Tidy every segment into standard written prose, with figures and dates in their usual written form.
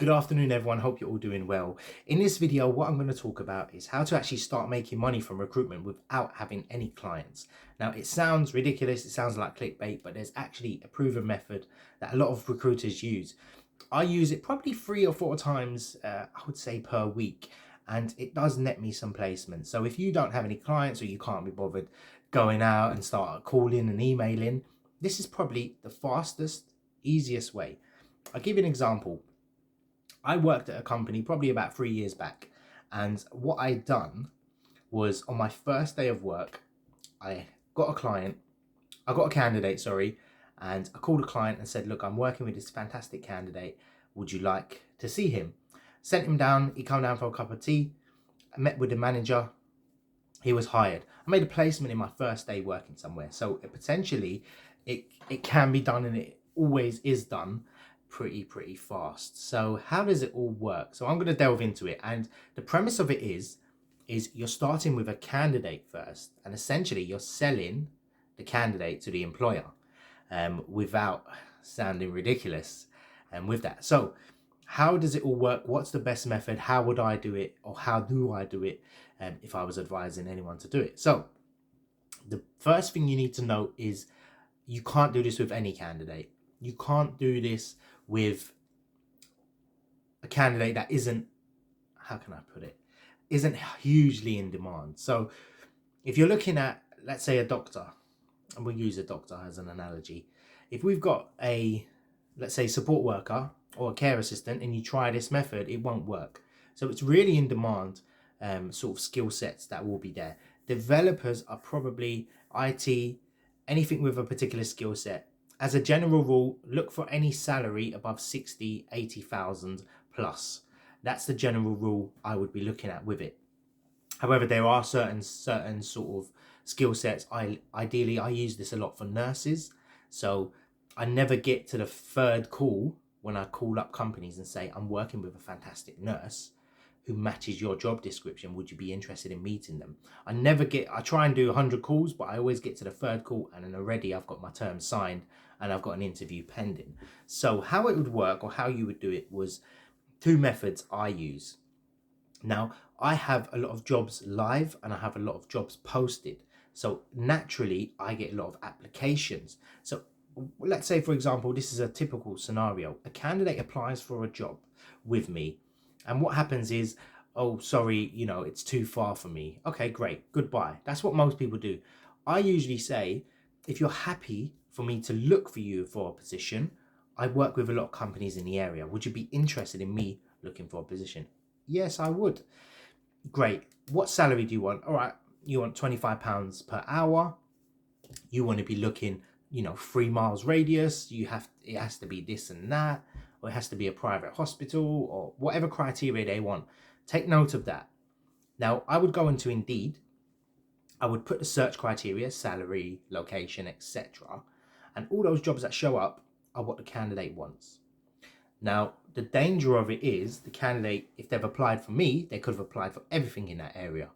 Good afternoon, everyone. Hope you're all doing well. In this video, what I'm going to talk about is how to actually start making money from recruitment without having any clients. Now, it sounds ridiculous. It sounds like clickbait, but there's actually a proven method that a lot of recruiters use. I use it probably 3 or 4 times, I would say, per week, and it does net me some placements. So if you don't have any clients or you can't be bothered going out and start calling and emailing, this is probably the fastest, easiest way. I'll give you an example. I worked at a company probably about 3 years back, and what I'd done was on my first day of work, I got a client, I got a candidate, sorry, and I called a client and said, look, I'm working with this fantastic candidate. Would you like to see him? Sent him down, he came down for a cup of tea. I met with the manager, he was hired. I made a placement in my first day working somewhere. So potentially it can be done, and it always is done pretty fast. So how does it all work? So I'm going to delve into it, and the premise of it is you're starting with a candidate first, and essentially you're selling the candidate to the employer without sounding ridiculous and with that. So how does it all work? What's the best method? How would I do it, or how do I do it if I was advising anyone to do it? So the first thing you need to know is you can't do this with any candidate. You can't do this with a candidate that isn't, how can I put it, isn't hugely in demand. So if you're looking at, let's say, a doctor, and we'll use a doctor as an analogy. If we've got a, let's say, support worker or a care assistant, and you try this method, it won't work. So it's really in demand sort of skill sets that will be there. Developers are probably IT, anything with a particular skill set. As a general rule, look for any salary above 60, 80,000 plus. That's the general rule I would be looking at with it. However, there are certain sort of skill sets. Ideally, I use this a lot for nurses. So I never get to the third call when I call up companies and say, I'm working with a fantastic nurse who matches your job description. Would you be interested in meeting them? I try and do 100 calls, but I always get to the third call, and then already I've got my terms signed and I've got an interview pending. So how it would work, or how you would do it, was two methods I use. Now, I have a lot of jobs live and I have a lot of jobs posted. So naturally, I get a lot of applications. So let's say, for example, this is a typical scenario. A candidate applies for a job with me, and what happens is, oh, sorry, it's too far for me. Okay, great, goodbye. That's what most people do. I usually say, if you're happy for me to look for you for a position, I work with a lot of companies in the area. Would you be interested in me looking for a position? Yes, I would. Great. What salary do you want? All right, you want £25 per hour. You want to be looking, 3 miles radius. It has to be this and that, or it has to be a private hospital, or whatever criteria they want. Take note of that. Now, I would go into Indeed. I would put the search criteria, salary, location, etc. And all those jobs that show up are what the candidate wants. Now, the danger of it is the candidate, if they've applied for me, they could have applied for everything in that area.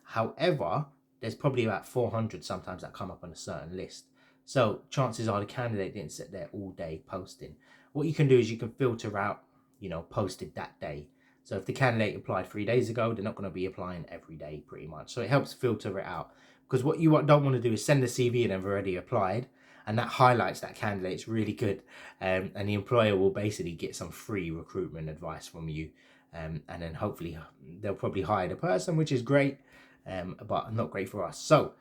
However, there's probably about 400 sometimes that come up on a certain list. So chances are the candidate didn't sit there all day posting. What you can do is you can filter out, posted that day. So if the candidate applied 3 days ago, they're not going to be applying every day pretty much. So it helps filter it out. Because what you don't want to do is send a CV and they've already applied, and that highlights that candidate's really good, and the employer will basically get some free recruitment advice from you, and then hopefully they'll probably hire the person, which is great, but not great for us. So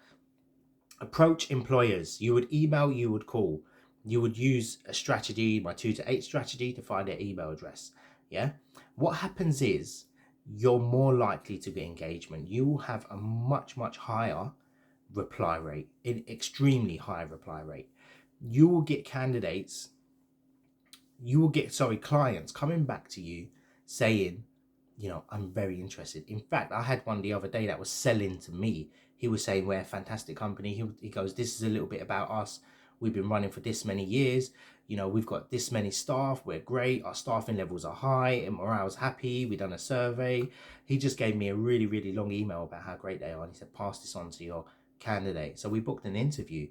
approach employers. You would email, you would call, you would use a strategy, my 2 to 8 strategy, to find their email address. Yeah, what happens is you're more likely to get engagement. You will have a much higher reply rate, an extremely high reply rate. You will get clients coming back to you saying, I'm very interested. In fact, I had one the other day that was selling to me. He was saying, we're a fantastic company. He goes, this is a little bit about us. We've been running for this many years. We've got this many staff. We're great. Our staffing levels are high and morale's happy. We've done a survey. He just gave me a really long email about how great they are. And he said, pass this on to your candidate. So we booked an interview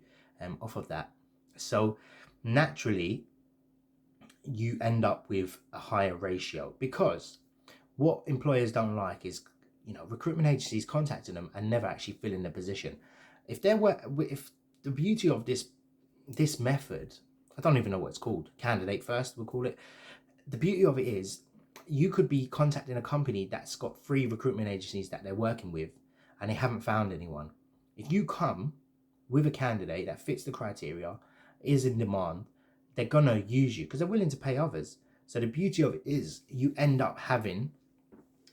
off of that. So naturally, you end up with a higher ratio, because what employers don't like is, recruitment agencies contacting them and never actually filling the position. If the beauty of this method, I don't even know what it's called, candidate first we'll call it. The beauty of it is you could be contacting a company that's got 3 recruitment agencies that they're working with and they haven't found anyone. If you come with a candidate that fits the criteria, is in demand, they're gonna use you because they're willing to pay others. So the beauty of it is you end up having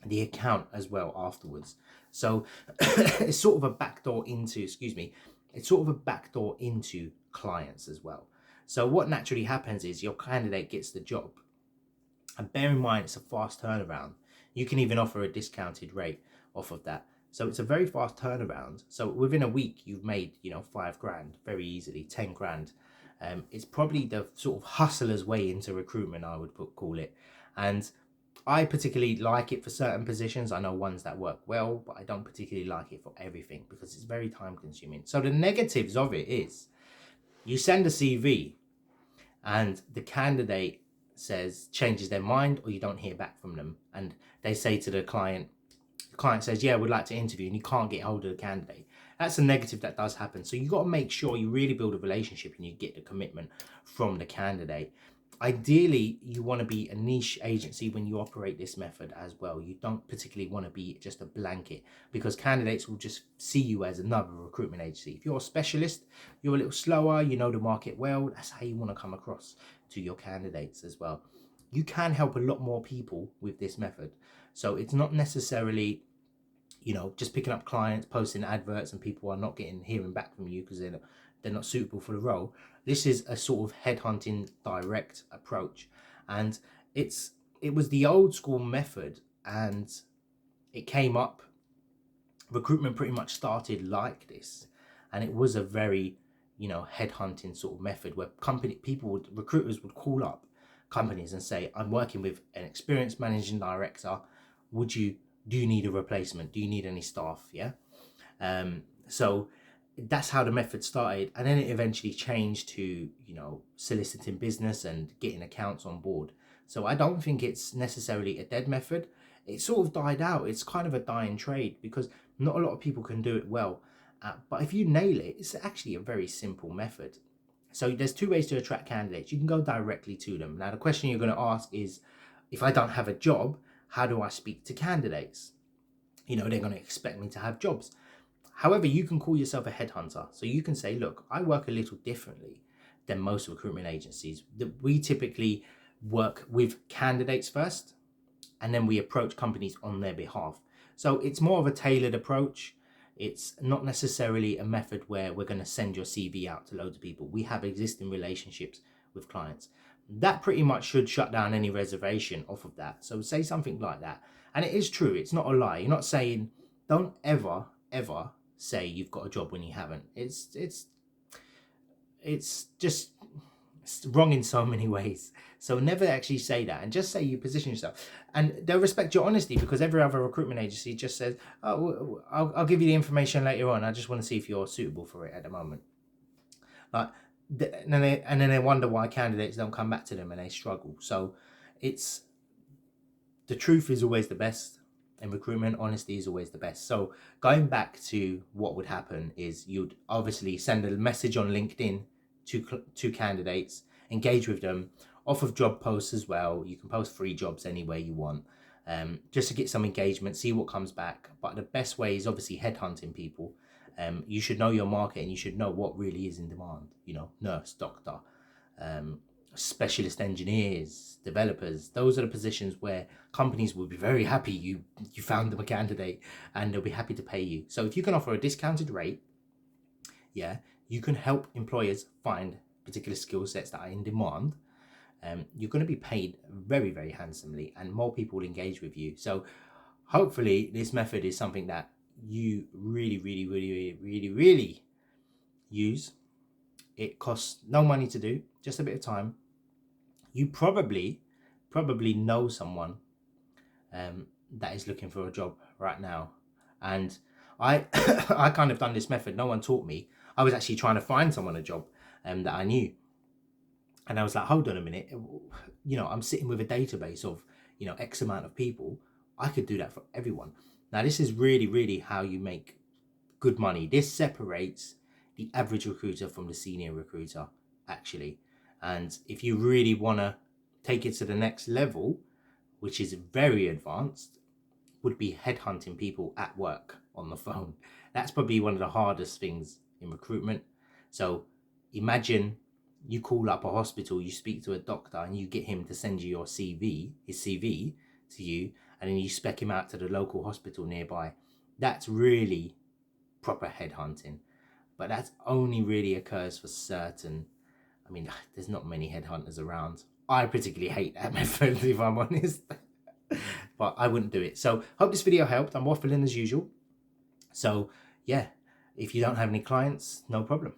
the account as well afterwards. So it's sort of a backdoor into, it's sort of a backdoor into clients as well. So what naturally happens is your candidate gets the job, and bear in mind it's a fast turnaround. You can even offer a discounted rate off of that. So it's a very fast turnaround. So within a week you've made, 5 grand very easily, 10 grand. It's probably the sort of hustler's way into recruitment, I would call it. And I particularly like it for certain positions. I know ones that work well, but I don't particularly like it for everything because it's very time consuming. So the negatives of it is you send a CV and the candidate changes their mind, or you don't hear back from them. And they say to the client says, yeah, we'd like to interview, and you can't get hold of the candidate. That's a negative that does happen. So you got to make sure you really build a relationship and you get the commitment from the candidate. Ideally, you want to be a niche agency when you operate this method as well. You don't particularly want to be just a blanket, because candidates will just see you as another recruitment agency. If you're a specialist, you're a little slower, you know the market well, that's how you want to come across to your candidates as well. You can help a lot more people with this method. So it's not necessarily, just picking up clients, posting adverts, and people are not hearing back from you because they're not suitable for the role. This is a sort of headhunting direct approach, and it was the old school method, and it came up. Recruitment pretty much started like this, and it was a very, headhunting sort of method where recruiters would call up companies and say, I'm working with an experienced managing director. Do you need a replacement? Do you need any staff? Yeah. So that's how the method started, and then it eventually changed to, soliciting business and getting accounts on board. So I don't think it's necessarily a dead method. It sort of died out. It's kind of a dying trade because not a lot of people can do it well. But if you nail it, it's actually a very simple method. So there's 2 ways to attract candidates. You can go directly to them. Now the question you're going to ask is, if I don't have a job, how do I speak to candidates? They're going to expect me to have jobs. However, you can call yourself a headhunter. So you can say, look, I work a little differently than most recruitment agencies. We typically work with candidates first, and then we approach companies on their behalf. So it's more of a tailored approach. It's not necessarily a method where we're going to send your CV out to loads of people. We have existing relationships with clients. That pretty much should shut down any reservation off of that. So say something like that. And it is true. It's not a lie. You're not saying, don't ever say you've got a job when you haven't. It's just wrong in so many ways. So never actually say that, and just say you position yourself, and they'll respect your honesty, because every other recruitment agency just says, oh, I'll give you the information later on, I just want to see if you're suitable for it at the moment. Like, and then they wonder why candidates don't come back to them and they struggle. So the truth is always the best. In recruitment, honesty is always the best. So going back to what would happen is you'd obviously send a message on LinkedIn to candidates, engage with them off of job posts as well. You can post free jobs anywhere you want, just to get some engagement, see what comes back. But the best way is obviously headhunting people. You should know your market, and you should know what really is in demand. Nurse, doctor, specialist engineers, developers. Those are the positions where companies will be very happy you found them a candidate, and they'll be happy to pay you. So if you can offer a discounted rate, you can help employers find particular skill sets that are in demand. You're going to be paid very, very handsomely, and more people will engage with you. So hopefully this method is something that you really, really, really, really, really, really use. It costs no money to do, just a bit of time. You probably know someone that is looking for a job right now. And I I kind of done this method. No one taught me. I was actually trying to find someone a job that I knew. And I was like, hold on a minute, I'm sitting with a database of, X amount of people. I could do that for everyone. Now, this is really, really how you make good money. This separates the average recruiter from the senior recruiter, actually. And if you really want to take it to the next level, which is very advanced, would be headhunting people at work on the phone. That's probably one of the hardest things in recruitment. So imagine you call up a hospital, you speak to a doctor, and you get him to send you his CV to you, and then you spec him out to the local hospital nearby. That's really proper headhunting. But that only really occurs for certain. I mean, there's not many headhunters around. I particularly hate that method, if I'm honest. But I wouldn't do it. So hope this video helped. I'm waffling as usual. So yeah, if you don't have any clients, no problem.